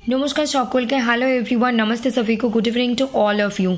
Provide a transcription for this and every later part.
नमस्कार सकल के हेलो एवरीवन, नमस्ते सभी को, good evening to all of you.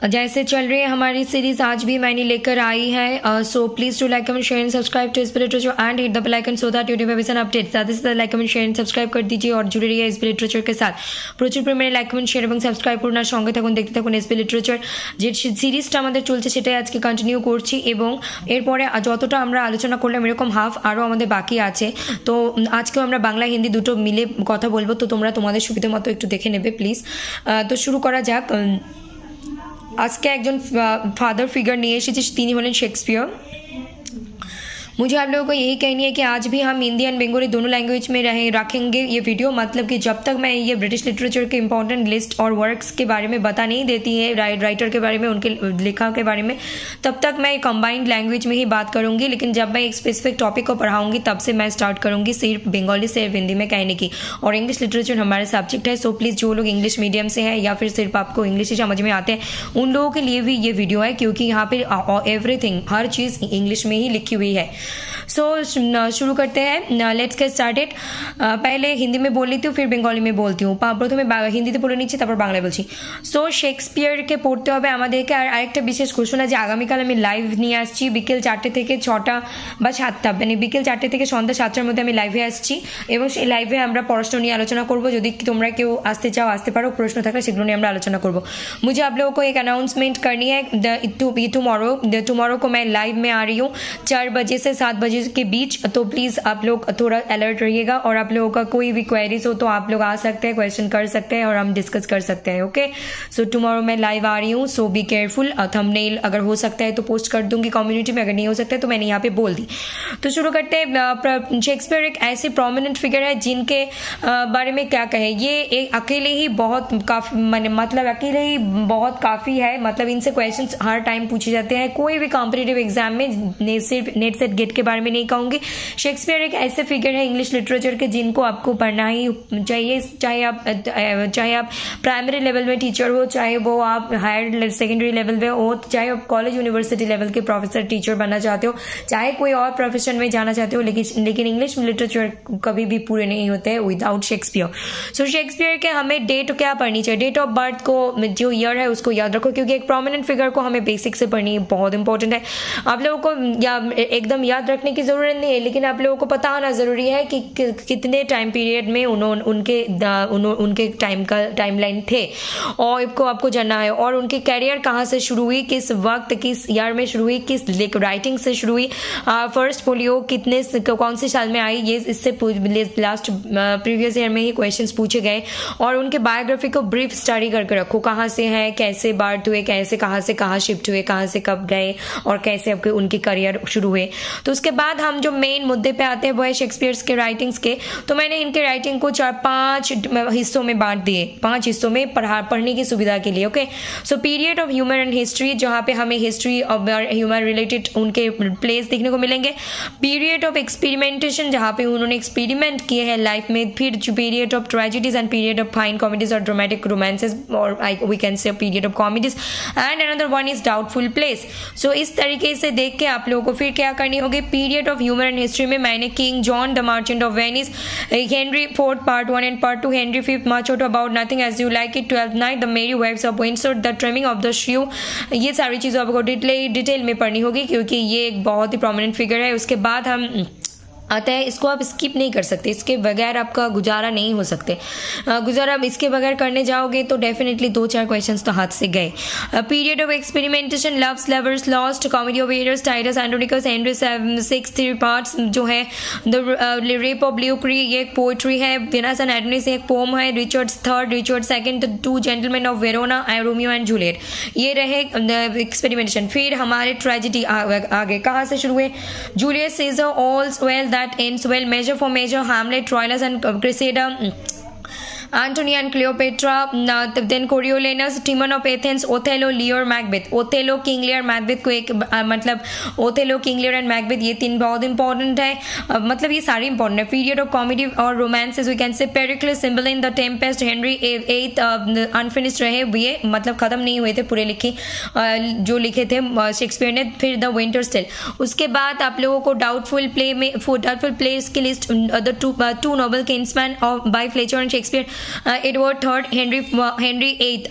जैसे चल रही है हमारी सीरीज, आज भी मैंने लेकर आई है। So please to like comment share and subscribe to spirit literature and hit the bell icon so that you never miss an update. ज़्यादा से ज़्यादा like comment share and subscribe कर दीजिए और जुड़े रहिए स्पिरिट लिटरेचर के साथ। প্রচুর পরিমাণে লাইক কমেন্ট শেয়ার এবং সাবস্ক্রাইব করুন আর সঙ্গে থাকুন, দেখতে থাকুন এসপি লিটারেচার। যে সিরিজটা আমাদের চলছে সেটাই আজকে কন্টিনিউ করছি এবং এরপরে যতটা আমরা আলোচনা করলাম এরকম হাফ আরও আমাদের বাকি আছে। তো আজকেও আমরা বাংলা হিন্দি দুটো মিলে কথা বলবো, তো তোমরা তোমাদের সুবিধা মতো একটু দেখে নেবে প্লিজ। তো শুরু করা যাক। আজকে একজন ফাদার ফিগার নিয়ে এসেছি, তিনি হলেন শেক্সপিयर। मुझे आप लोगों को यही कहनी है कि आज भी हम हिंदी एंड बंगाली दोनों लैंग्वेज में रखेंगे ये वीडियो। मतलब कि जब तक मैं ये ब्रिटिश लिटरेचर के इंपॉर्टेंट लिस्ट और वर्क्स के बारे में बता नहीं देती है, राइटर के बारे में, उनके लिखा के बारे में, तब तक मैं कंबाइंड लैंग्वेज में ही बात करूंगी। लेकिन जब मैं एक स्पेसिफिक टॉपिक को पढ़ाऊंगी तब से मैं स्टार्ट करूंगी सिर्फ बंगाली से हिंदी में कहने की। और इंग्लिश लिटरेचर हमारे सब्जेक्ट है, सो प्लीज़ जो लोग इंग्लिश मीडियम से हैं या फिर सिर्फ आपको इंग्लिश ही समझ में आते हैं उन लोगों के लिए भी ये वीडियो है, क्योंकि यहाँ पे एवरीथिंग, हर चीज़ इंग्लिश में ही लिखी हुई है। सो शुरू करते हैं, लेट्स गेट स्टार्टेड। पहले हिंदी में बोल लेती हूँ, फिर बेंगली में बोलती हूँ। प्रथमे হিন্দিতে বলে নিচ্ছি, তারপর বাংলায় বলছি। সো শেক্সপিয়ারকে পড়তে হবে আমাদেরকে। আর আরেকটা বিশেষ ঘোষণা যে আগামীকাল আমি লাইভ নিয়ে আসছি বিকেল 4টে থেকে 6টা বা 7টা, মানে বিকেল 4টে থেকে সন্ধ্যা 7টার মধ্যে আমি লাইভে আসছি এবং সেই লাইভে আমরা পড়াশোনা নিয়ে আলোচনা করব। যদি তোমরা কেউ আসতে চাও আসতে পারো, প্রশ্ন থাকলে সেগুলো নিয়ে আমরা আলোচনা করব। मुझे आप लोगों को एक अनाउंसमेंट करनी है। टुमारो को मैं लाइव में आ रही हूँ 4 बजे से 7 बजे के बीच। तो प्लीज़ आप लोग थोड़ा अलर्ट रहिएगा और आप लोगों का कोई भी क्वेरीज हो तो आप लोग आ सकते हैं, क्वेश्चन कर सकते हैं और हम डिस्कस कर सकते हैं। ओके, सो टुमारो मैं लाइव आ रही हूँ, सो बी केयरफुल। थंबनेल अगर हो सकता है तो पोस्ट कर दूंगी कम्युनिटी में, अगर नहीं हो सकता है तो मैंने यहाँ पे बोल दी। तो शुरू करते हैं। शेक्सपियर एक ऐसे प्रोमिनेंट फिगर है जिनके बारे में क्या कहें, ये एक अकेले ही बहुत काफ़ी, मतलब अकेले ही बहुत काफ़ी है। मतलब इनसे क्वेश्चन हर टाइम पूछे जाते हैं, कोई भी कॉम्पिटिटिव एग्जाम में, सिर्फ नेट सेट गेट के बारे में नहीं कहूँगी। शेक्सपियर एक ऐसे फिगर है इंग्लिश लिटरेचर के जिनको आपको पढ़ना ही चाहिए, चाहे आप प्राइमरी लेवल में टीचर हो, चाहे वो आप हायर सेकेंडरी लेवल में हो, चाहे आप कॉलेज यूनिवर्सिटी लेवल के प्रोफेसर टीचर बनना चाहते हो, चाहे कोई और प्रोफेशन में जाना चाहते हो, लेकिन इंग्लिश लिटरेचर कभी भी पूरे नहीं होते हैं विदाउट शेक्सपियर। सो शेक्सपियर के हमें डेट क्या पढ़नी चाहिए, डेट ऑफ बर्थ को, जो ईयर है उसको याद रखो, क्योंकि एक प्रोमिनेंट फिगर को हमें बेसिक से पढ़नी बहुत इंपॉर्टेंट है। आप लोगों को एकदम याद रखने की जरूरत नहीं है, लेकिन आप लोगों को पता होना जरूरी है कि कितने टाइम पीरियड में उनके टाइम लाइन थे और आपको जानना है। और उनकी कैरियर कहाँ से शुरू हुई, किस वक्त, किस ईयर में शुरू हुई, किस राइटिंग से शुरू हुई, फर्स्ट फोलियो कौन से साल में आई, ये इससे लास्ट प्रीवियस ईयर में ही क्वेश्चंस पूछे गए। और उनके बायोग्राफी को ब्रीफ स्टडी करके रखो, कहाँ से हैं, कैसे बर्थ हुए, कैसे कहाँ से कहाँ शिफ्ट हुए, कहाँ से कब गए और कैसे आपके उनके करियर शुरू हुए। तो उसके बाद हम जो मेन मुद्दे पे आते हैं वो है शेक्सपियर्स के राइटिंग्स के। तो मैंने इनके राइटिंग को 4-5 हिस्सों में बांट दिए, 5 हिस्सों में पढ़ने की सुविधा के लिए। Okay, so period of humour and history, जहाँ पे हमें हिस्ट्री ऑफ ह्यूमर रिलेटेड उनके प्लेस देखने को मिलेंगे। पीरियड ऑफ एक्सपेरिमेंटेशन, जहाँ पे उन्होंने एक्सपेरिमेंट किए हैं लाइफ में। फिर period of tragedies and period of fine comedies और ड्रामेटिक रोमांसेस, और we can say period of comedies, and another one is doubtful place. So इस तरीके से देख के आप लोगों को फिर क्या करनी होगी। Period of humour and history में मैंने king John the merchant of Venice, Henry IV part 1 and part 2, Henry V much out about nothing as you like it, 12th night, the merry waves of Windsor, the trimming of the shrew, ये सारी चीज़ों आपको detail में पढ़नी होगी, क्योंकि ये एक बहुत ही प्रोमिनेंट फिगर है। उसके बाद हम आता है, इसको आप स्किप नहीं कर सकते, इसके बगैर आपका गुजारा नहीं हो सकते। गुजारा इसके बगैर करने जाओगे तो डेफिनेटली 2-4 क्वेश्चंस तो हाथ से गए। Period of experimentation, love's lovers lost, comedy of errors, Titus Andronicus, Henry VI 3 parts जो है, द रेप ऑफ ल्यूक्री, ये एक पोइट्री है। वेनस एंड एडोनिस एक पोम है। Richard III, Richard II, the 2 gentleman of Verona, Romeo and Juliet, ये रहे experimentation. फिर हमारे ट्रेजेडी आगे कहाँ से शुरू हुए, Julius Caesar, all's well that ends well, Measure for Measure, Hamlet, Troilus and Cressida, Antony and Cleopatra, then Coriolanus, Timon of Athens, Othello, Lear, Macbeth। Othello, King Lear, Macbeth को एक मतलब Othello, King Lear and Macbeth, ये 3 बहुत important है। मतलब ये सारे important है। पीरियड ऑफ कॉमेडी और romances, we can say Pericles, Cymbeline, the Tempest, Henry VIII unfinished रहे, ये मतलब खत्म नहीं हुए थे पूरे जो लिखे थे शेक्सपियर ने। फिर द विंटर्स टेल। उसके बाद आप लोगों को डाउटफुल प्लेस की list, the two noble kinsmen by Fletcher and Shakespeare, Edward third, Henry eighth,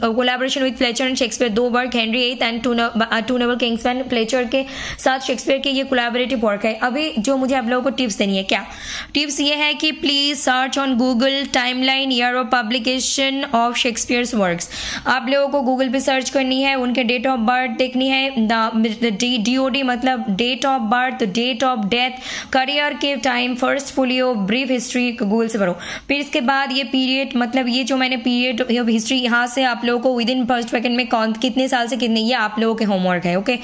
collaboration with Fletcher and Shakespeare, 2 work Henry eighth and two noble kinsmen, Fletcher के साथ Shakespeare के ये कोलैबोरेटिव वर्क है। अभी जो मुझे आप लोगों को टिप्स देनी है, क्या टिप्स ये है कि please search on Google timeline year of publication of Shakespeare's works. आप लोगों को गूगल पे सर्च करनी है, उनके डेट ऑफ बर्थ देखनी है, DOD मतलब date of birth, date of death, career के time, first folio, brief history, Google से भरो। फिर इसके बाद ये पीरियड मतलब ये जो मैंने पीरियड हिस्ट्री यहाँ से आप लोगों को विद इन फर्स्ट सेकंड में कौन कितने साल से कितने, ये आप लोगों के होमवर्क है। ओके,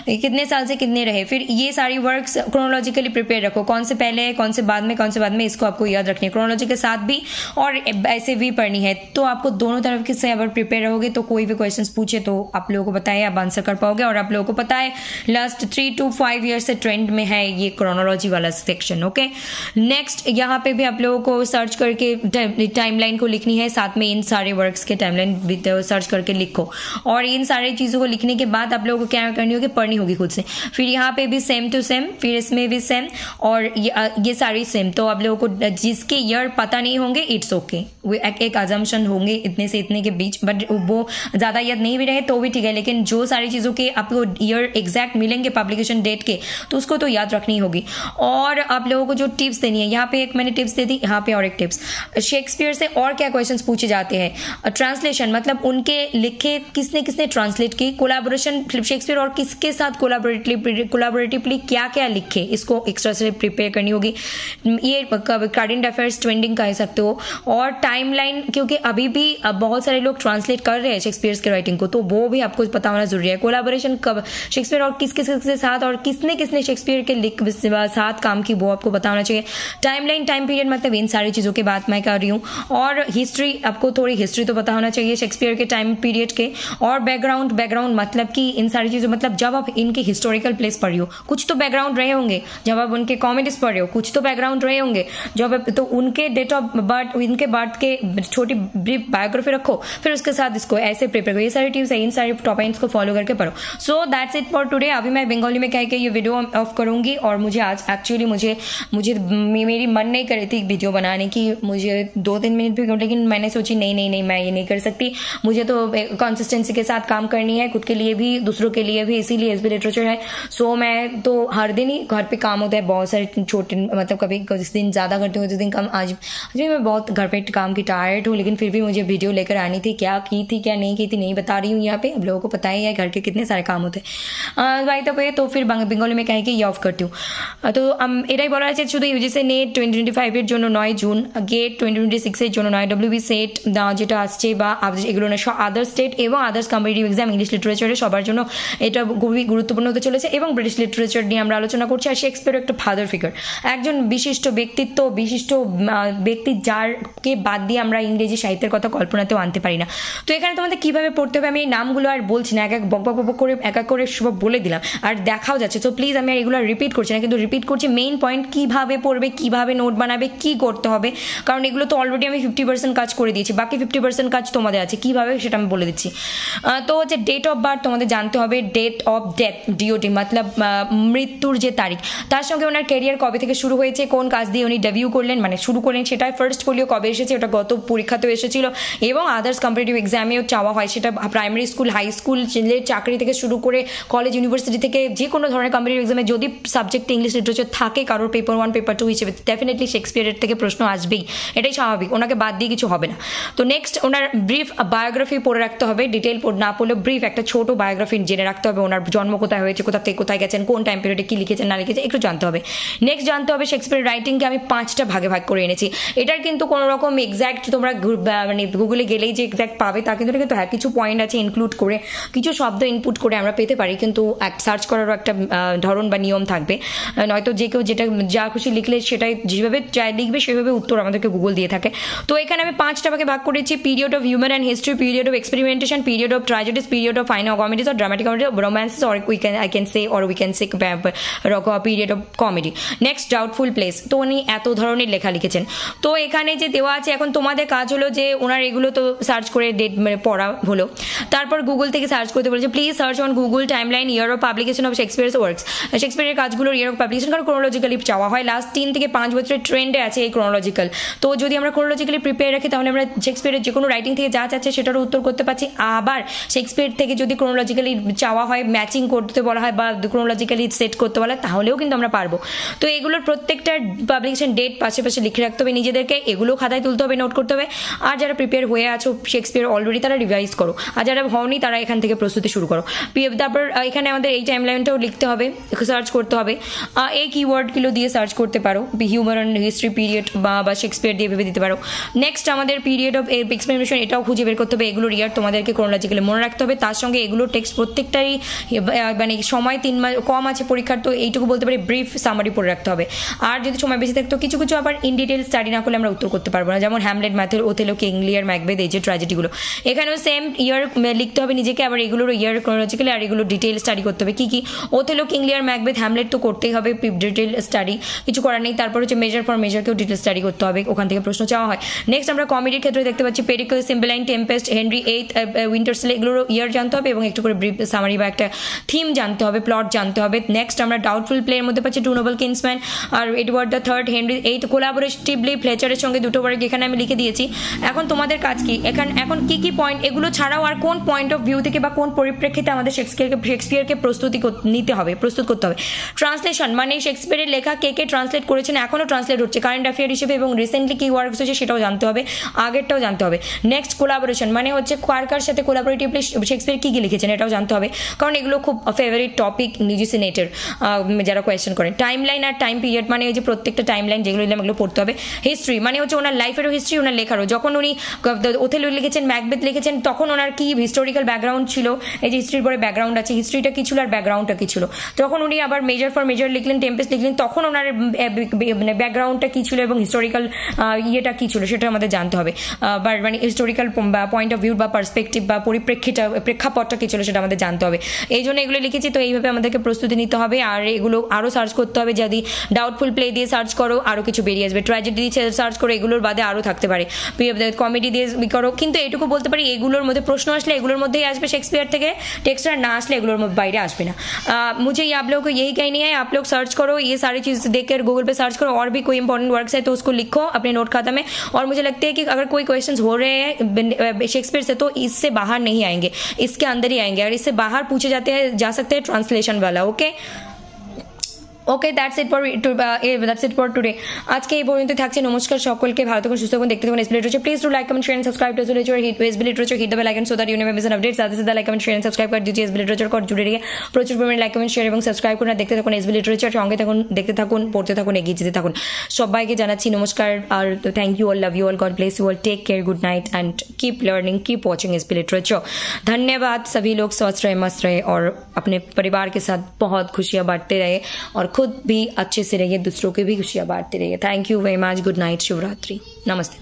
कितने साल से कितने रहे, फिर ये सारी वर्क्स क्रोनोलॉजिकली प्रिपेयर रखो, कौन से पहले है कौन से बाद में कौन से बाद में, इसको आपको याद रखनी है, क्रोनोलॉजी के साथ भी और ऐसे भी पढ़नी है। तो आपको दोनों तरफ से अगर प्रिपेयर रहोगे तो कोई भी क्वेश्चन पूछे तो आप लोगों को पता है आप आंसर कर पाओगे। और आप लोगों को पता है लास्ट 3 to 5 ईयर से ट्रेंड में है ये क्रोनोलॉजी वाला सेक्शन। ओके, नेक्स्ट यहाँ पे भी आप लोगों को सर्च करके टाइमलाइन को लिखनी है, साथ में इन सारे वर्क्स के टाइमलाइन सर्च करके लिखो। और इन सारी चीजों को लिखने के बाद आप लोगों को क्या करनी होगी, पढ़नी होगी खुद से। फिर यहाँ पे भी सेम टू सेम, फिर इसमें भी सेम, और ये सारी सेम। तो आप लोगों को जिसके ईयर पता नहीं होंगे इट्स ओके, एक अजम्पशन होंगे इतने से इतने के बीच, बट वो ज्यादा याद नहीं भी रहे तो भी ठीक है, लेकिन जो सारी चीजों के आपको ईयर एग्जैक्ट मिलेंगे पब्लिकेशन डेट के तो उसको तो याद रखनी होगी। और आप लोगों को जो टिप्स देनी है, यहाँ पे एक मैंने टिप्स दे दी, यहाँ पे और एक टिप्स, शेक्सपियर से और क्या क्वेश्चंस पूछे जाते हैं, ट्रांसलेशन मतलब उनके लिखे किसने किसने ट्रांसलेट की, कोलैबोरेशन शेक्सपियर और किसके साथ कोलैबोरेटिवली क्या क्या लिखे, इसको एक्स्ट्रा से प्रिपेयर करनी होगी। ये करंट अफेयर्स ट्रेंडिंग कह सकते हो। और टाइमलाइन, क्योंकि अभी भी बहुत सारे लोग ट्रांसलेट कर रहे हैं शेक्सपियर के राइटिंग को, तो वो भी आपको पता होना जरूरी है। कोलैबोरेशन कब शेक्सपियर और किस किसके साथ और किसने शेक्सपियर के साथ काम की, वो आपको पता होना चाहिए। टाइमलाइन, टाइम पीरियड मतलब इन सारी चीजों की बात मैं कर रही हूँ। और हिस्ट्री, आपको थोड़ी हिस्ट्री तो पता होना चाहिए शेक्सपियर के टाइम पीरियड के। और बैकग्राउंड मतलब कि इन सारी चीजों मतलब जब आप इनके हिस्टोरिकल प्लेस पढ़ रही हो कुछ तो बैकग्राउंड रहे होंगे, जब आप उनके कॉमेडीज पढ़ रहे हो कुछ तो बैकग्राउंड रहे होंगे, जब तो उनके डेट ऑफ बर्थ, इनके बर्थ के छोटी ब्रीफ बायोग्राफी रखो, फिर उसके साथ इसको ऐसे प्रिपेयर करो। ये सारी टिप्स है, इन सारे टॉपिक्स को फॉलो करके पढ़ो। So that's it for today. अभी मैं बंगाली में कह के ये वीडियो ऑफ करूंगी। और मुझे आज एक्चुअली मुझे मेरी मन नहीं कर रही थी वीडियो बनाने की, मुझे 2-3 मिनट भी, लेकिन मैंने सोची नहीं मैं ये नहीं कर सकती, मुझे तो कंसिस्टेंसी के साथ काम करनी है, खुद के लिए भी दूसरों के लिए भी, इसीलिए एसबी लिटरेचर है। सो मैं तो हर दिन ही घर पे काम होता है, बहुत सारे छोटे मतलब कभी जिस दिन ज्यादा करती हूँ जिस दिन कम। आज भी मैं बहुत घर पे काम की टायर्ड हूँ, लेकिन फिर भी मुझे वीडियो लेकर आनी थी। क्या की थी क्या नहीं की थी नहीं बता रही हूँ यहाँ पे, अब लोगों को पता ही है घर के कितने सारे काम होते हैं। बाई द वे तो फिर बंगाली में कहे कि ये ऑफ करती हूँ। तो এটাই বলা আছে শুধু ইউজিসি নেট 2025 এর জন্য 9 জুন, গেট 2026 এর জন্য 9, ডব্লিউবি সেট যেটা আসছে বা এগুলো না আদার স্টেট এবং আদার্স কম্পিটিটিভ এক্সাম ইংলিশ লিটারেচারে সবার জন্য এটা খুবই গুরুত্বপূর্ণ হতে চলেছে। এবং ব্রিটিশ লিটারেচার নিয়ে আমরা আলোচনা করছি। আর শেক্সপিয়ার একটা ফাদার ফিগার, একজন বিশিষ্ট ব্যক্তিত্ব, বিশিষ্ট ব্যক্তি যারকে বাদ দিয়ে আমরা ইংরেজি সাহিত্যের কথা কল্পনাতেও আনতে পারি না। তো এখানে তোমাদের কিভাবে পড়তে হবে আমি এই নামগুলো আর বলছি না, এক বক করে এক করে সব বলে দিলাম আর দেখাও যাচ্ছে। তো প্লিজ আমি আর এগুলো রিপিট করছি না, কিন্তু রিপিট করছি মেইন পয়েন্ট, কিভাবে পড়বে, কিভাবে নোট বানাবে, কি করতে হবে, কারণ এগুলো তো অলরেডি আমি 50% কাজ করে দিয়েছি, বাকি 50% কাজ তোমাদের আছে, কিভাবে সেটা আমি বলে দিচ্ছি। তো হচ্ছে ডেট অফ বার্থ তোমাদের জানতে হবে, ডেট অফ ডেথ ডিওটি মতলব মৃত্যুর যে তারিখ, তার সঙ্গে ওনার ক্যারিয়ার কবে থেকে শুরু হয়েছে, কোন কাজ দিয়ে উনি ডেবিউ করলেন মানে শুরু করলেন, সেটা ফার্স্ট ফোলিও কবে এসেছে, ওটা গত পরীক্ষাতেও এসেছিল এবং আদার্স কম্পিটিটিভ এক্সামেও চাওয়া হয়, সেটা প্রাইমারি স্কুল, হাই স্কুল, চাকরি থেকে শুরু করে কলেজ ইউনিভার্সিটি থেকে যে কোনো ধরনের কম্পিটিটিভ এক্সামে যদি সাবজেক্টে ইংলিশ লিটারেচার থাকে কারোর পেপার 1 পেপার 2 হিসেবে ডেফিনেটলি শেক্সপিয়ারের থেকে প্রশ্ন আসবেই, এটাই স্বাভাবিক, ওনাকে বাদ দিয়ে কিছু হবে না। তো নেক্সট ওনার ব্রিফ বায়োগ্রাফি পড়ে রাখতে হবে, ডিটেল না পড়লে ব্রিফ একটা ছোট বায়োগ্রাফি জেনে রাখতে হবে, ওনার জন্ম কোথায় হয়েছে, কোথা থেকে কোথায় গেছেন, কোন টাইম পিরিয়ডে কি লিখেছেন না লিখেছেন একটু জানতে হবে। নেক্সট জানতে হবে শেক্সপিয়ার রাইটিংকে আমি 5টা ভাগে ভাগ করে এনেছি। এটার কিন্তু কোনো রকম এক্স্যাক্ট তোমরা মানে গুগলে গেলেই যে এক্স্যাক্ট পাবে তা কিন্তু হ্যাঁ কিছু পয়েন্ট আছে ইনক্লুড করে, কিছু শব্দ ইনপুট করে আমরা পেতে পারি, কিন্তু সার্চ করারও একটা ধরন বা নিয়ম থাকবে, নয়তো যে কেউ যেটা যা খুশি লিখলে সেটাই যেভাবে লিখবে সেভাবে উত্তর আমাদেরকে গুগল দিয়ে থাকে। তো এখানে আমি 5টা ভাগে ভাগ করেছি, period of human and history, period of experimentation, period of ট্র্যাজেডিস, period of fine comedies or dramatic comedy, romances, or I can say period of comedy. Next doubtful place, তো উনি এত ধরনের লেখা লিখেছেন। তো এখানে যে দেওয়া আছে এখন তোমাদের কাজ হলো যে ওনার এগুলো তো সার্চ করে ডেট পড়া হলো, তারপর গুগল থেকে সার্চ করতে বলেছে, please search on Google timeline year of publication of Shakespeare's works, শেক্সপিয়ারের কাজগুলোর ইয়ার অফ পাবলিকেশন, কারণ ক্রোনোলজিক্যালি চাওয়া হয়, লাস্ট 3 থেকে 5 বছরের ট্রেন্ডে আছে এই ক্রোনোলজিক্যাল। তো যদি আমরা ক্রোনোলজিক্যালি প্রিপেয়ার রাখি তাহলে আমরা শেক্সপিয়ারের যে কোনো রাইটিং থেকে যা চাচ্ছে সেটারও উত্তর করতে পারছি। আবার শেক্সপিয়ার থেকে যদি ক্রোনোলজিক্যালি চাওয়া হয়, ম্যাচিং করতে বলা হয় বা ক্রোনোলজিক্যালি সেট করতে বলা হয়, তাহলেও কিন্তু আমরা পারবো। তো এগুলোর প্রত্যেকটা পাবলিকেশন ডেট পাশে পাশে লিখে রাখতে হবে নিজেদেরকে, এগুলো খাতায় তুলতে হবে, নোট করতে হবে। আর যারা প্রিপেয়ার হয়ে আছো শেক্সপিয়ার অলরেডি, তারা রিভাইজ করো, আর যারা হওনি তারা এখান থেকে প্রস্তুতি শুরু করো। তারপর এখানে আমাদের এই টাইম লাইনটাও লিখতে হবে, সার্চ করতে হবে। এই কিওয়ার্ডগুলো দিয়ে সার্চ করতে পারো, হিউমার অ্যান্ড হিস্ট্রি পিরিয়ড বা শেক্সপিয়ার দিয়ে ভেবে দিতে পারো। নেক্সট আমাদের পিরিয়ড অফ এক্সপেরিমেন্টেশন, এটাও খুঁজে বের করতে হবে, এগুলোর ইয়ার তোমাদেরকে ক্রোনোলজিক্যালি মনে রাখতে হবে। তার সঙ্গে এগুলো টেক্সট প্রত্যেকটারই মানে সময় 3 মাস কম আছে পরীক্ষার, তো এইটুকু বলতে পারি ব্রিফ সামারি পড়ে রাখতে হবে। আর যদি সময় বেশি থাকতো কিছু কিছু আবার ইন ডিটেল স্টাডি না করলে আমরা উত্তর করতে পারবো না, যেমন হ্যামলেট, ম্যাথের, ওথেলো, কিং লিয়ার, ম্যাকবেথ, এই যে ট্র্যাজেডিগুলো, এখানেও সেম ইয়ার লিখতে হবে নিজেকে, আবার এগুলোর ইয়ার ক্রোনোলজিক্যালি, আর এগুলো ডিটেল স্টাডি করতে হবে। কি ওথেলো, কিং লিয়ার, ম্যাকবেথ, হ্যামলেট তো করতেই হবে ডিটেল স্টাডি, কিছু করার নেই। তারপর হচ্ছে মেজার ফর মেজারকেও ডিটেল স্টাডি করতে হবে, ওখান থেকে প্রশ্ন চাওয়া হয়। নেক্সট আমরা কমেডির ক্ষেত্রে দেখতে পাচ্ছি পেরিকল, সিম্পলাইন, টেম্পেস্ট, হেনরি এইথ, উইন্টারসেল, এগুলোর ইয়ার জানতে হবে এবং একটু করে ব্রিফ সামারি বা একটা থিম জানতে হবে, প্লট জানতে হবে। নেক্সট আমরা ডাউটফুল প্লেয়ের মধ্যে পাচ্ছি টু নোবেল কিংসম্যান আর Edward the third, Henry eighth, collaboratively ফ্লেচারের সঙ্গে দুটো ওয়ার্ক এখানে আমি লিখে দিয়েছি। এখন তোমাদের কাজ কি, এখন কি পয়েন্ট, এগুলো ছাড়াও আর কোন পয়েন্ট অফ ভিউ থেকে বা কোন পরিপ্রেক্ষিতে আমাদের শেক্সপিয়ারকে প্রস্তুত করতে হবে। ট্রান্সলেশন মানে শেক্সপিয়ারের লেখা কে ট্রান্সলেট করেছেন, এখনও ট্রান্সলেট হচ্ছে কারেন্ট অ্যাফেয়ার হিসেবে, এবং রিসেন্টলি কি ওয়ার্কস হচ্ছে সেটাও জানতে হবে, আগেরটাও জানতে হবে। নেক্সট কোলাবোরেশন মানে হচ্ছে কার সাথে কোলাবোরেটিভলি শেক্সপিয়ার কি লিখেছেন এটাও জানতে হবে, কারণ এগুলো খুব ফেভারিট টপিক ইউজিসি নেটের যারা কোয়েশ্চেন করেন। টাইম লাইন আর টাইম পিরিয়ড মানে ওই যে প্রত্যেকটা টাইম লাইন যেগুলো এগুলো পড়তে হবে। হিস্ট্রি মানে হচ্ছে ওনার লাইফেরও হিস্ট্রি, ওনার লেখারও, যখন উনি ওথেলো লিখেছেন, ম্যাকবেথ লিখেছেন, তখন ওনার কি হিস্টোরিক্যাল ব্যাকগ্রাউন্ড ছিল, এই যে হিস্ট্রির পরে ব্যাকগ্রাউন্ড আছে, হিস্ট্রিটা কি ছিল আর ব্যাকগ্রাউন্ডটা কি ছিল। তখন উনি আবার মেজার ফর মেজার লিখলেন, টেম্পেস্ট লিখলেন, তখন ওনার ব্যাকগ্রাউন্ডটা কি ছিল এবং হিস্টোরিক্যাল ইয়েটা কি ছিল সেটা আমাদের জানতে হবে, মানে হিস্টোরিক্যাল পয়েন্ট অফ ভিউ বা পার্সপেক্টিভ বা প্রেক্ষাপটটা কি ছিল সেটা আমাদের জানতে হবে। এই জন্য এগুলো লিখেছি। তো এইভাবে আমাদেরকে প্রস্তুতি নিতে হবে, আর এগুলো আরও সার্চ করতে হবে। যদি ডাউটফুল প্লে দিয়ে সার্চ করো আরও কিছু বেরিয়ে আসবে, ট্র্যাজেডি দিয়ে সার্চ করো, এগুলোর বাদে আরও থাকতে পারে, কমেডি দিয়ে করো। কিন্তু এটুকু বলতে পারি এগুলোর মধ্যে প্রশ্ন আসলে এগুলোর মধ্যেই আসবে শেক্সপিয়ার থেকে, টেক্সটার ना আসলে এগুলোর বাইরে আসবে না। मुझे ये आप लोगों को यही कहनी है, आप लोग सर्च करो, ये सारी चीज़ देखकर गूगल पे सर्च करो, और भी कोई इंपॉर्टेंट वर्क्स है तो उसको लिखो अपने नोट खाता में। और मुझे लगता है कि अगर कोई क्वेश्चंस हो रहे हैं शेक्सपियर से तो इससे बाहर नहीं आएंगे, इसके अंदर ही आएंगे, और इससे बाहर पूछे जा सकते हैं ट्रांसलेशन वाला। Okay that's it for today. আজকে এই পর্যন্ত থাকছে। নমস্কার সকলকে, ভালো থাকুন, সুস্থ থাকুন, দেখতে থাকুন SB literature. Please do like comment share and subscribe to SB literature, hit the bell icon so that you never miss an update. साथ ही साथ like comment share and subscribe कर दीजिए एसबी लिटरेचर को, जुड़े रहिए প্রচুর পরিমাণে লাইক কমেন্ট শেয়ার এবং সাবস্ক্রাইব করুন, দেখতে থাকুন এসবি লিটারেচার, সঙ্গে থাকুন, দেখতে থাকুন, পড়তে থাকুন, এগিয়ে যেতে থাকুন। সবাইকে জানাচ্ছি নমস্কার আর thank you all, love you all, God bless you all, take care, good night and keep learning, keep watching SB literature. धन्यवाद। सभी लोग स्वस्थ रहे, मस्त रहे और अपने परिवार के साथ बहुत खुशियां बांटते रहे और खुद भी अच्छे से रहिए, दूसरों की भी खुशियां बांटते रहिए। Thank you very much. Good night, Shivratri, नमस्ते।